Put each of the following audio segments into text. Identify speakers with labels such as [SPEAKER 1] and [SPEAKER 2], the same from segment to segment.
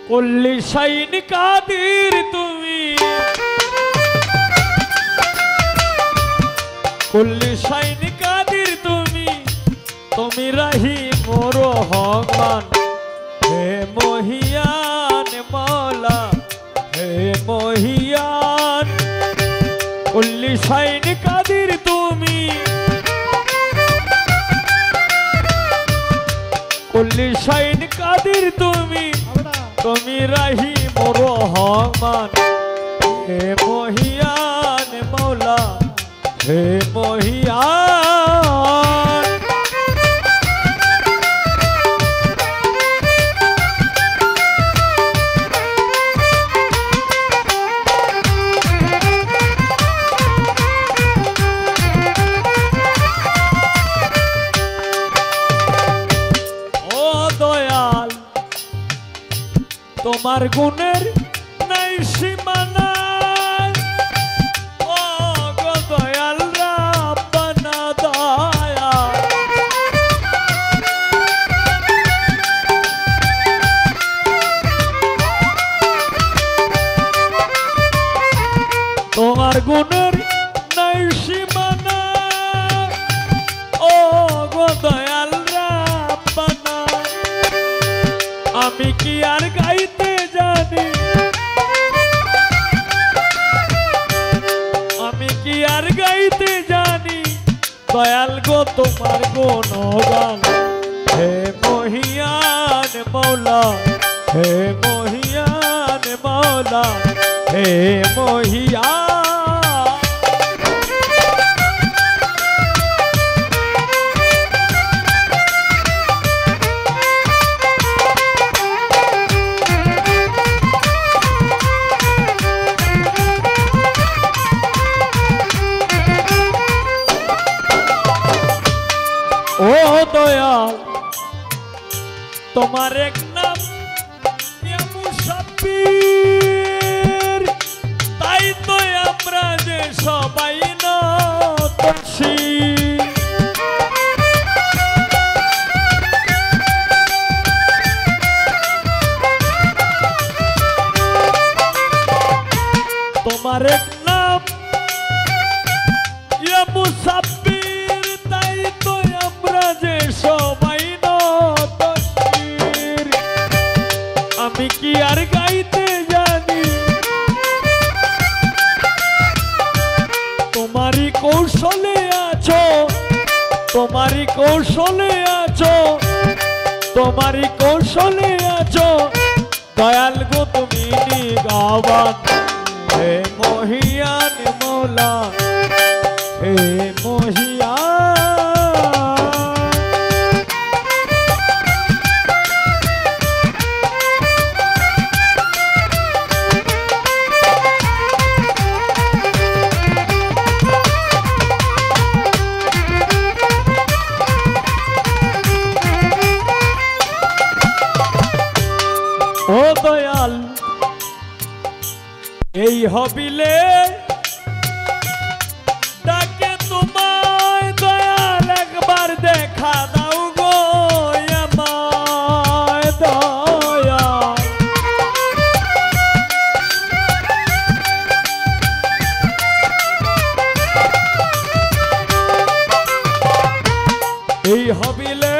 [SPEAKER 1] কুল্লি শাইন কাদির তুমি, কুল্লি শাইন কাদির তুমি, তুমি রহিম রহমান। হে মহিয়ান মওলা, হে মহিয়ান। কুল্লি শাইন কাদির তুমি, কুল্লি শাইন কাদির তুমি, তুমি রহিম রহমান। হে মহিয়ান মওলা, হে মহিয়ান। ও দয়াল, তোমার গুণের নাই সীমানা। ও গো দয়াল রাব্বানা দয়া, তোমার গুণের নাই সীমানা। ও গো দয়াল রাব্বানা, আমি কি আর গাইতে জানি, আমি কি আর গাইতে জানি দয়াল গো তোমার গুণগান। হে মহিয়ান মওলা, হে মহিয়ান মওলা, হে মহিয়ান। ও দয়াল, তোমার এক নাম ইয়া মুসাফির, তাই তো আমরা যে সবাই নতশি। তোমার এক নাম ইয়া মুসাফির, তাই তো আমরা যে সবাই নতশির। আমি কি আর গাইতে জানি, তোমারই কৌশলে আছো, তোমারই কৌশলে আছো, তোমারই কৌশলে আছো দয়াল গো তুমি নিগাবান। হে মহিয়ান মওলা, হে মহিয়ান। ও দয়াল, এই হবিলে ডাকে তোমায় দয়াল, একবার দেখা দাও গো আমায় দয়াল। এই হবিলে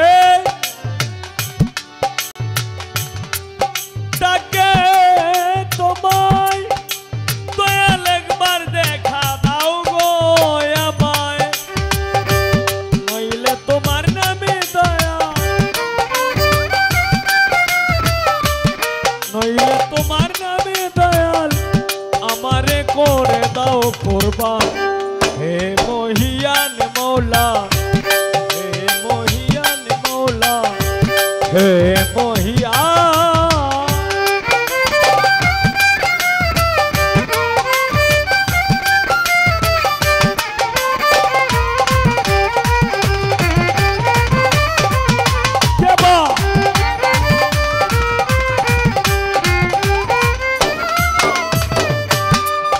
[SPEAKER 1] ডাকে তোমায় দয়াল, একবার দেখা দাও গো আমায়। নইলে তোমার নামে দয়া, নইলে তোমার নামে দয়াল আমারে করে দাও কুরবান। হে মহিয়ান মওলা, হে মহিয়ান মওলা, হে মহিয়ান।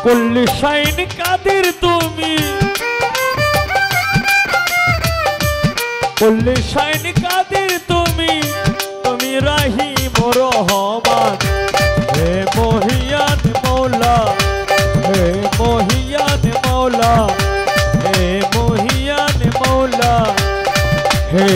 [SPEAKER 1] কুল্লি শাইন কাদির তুমি, কুল্লি শাইন কাদির তুমি, তুমি রহিম রহমান। हे मोहियान मौला, हे मोहियान मौला, हे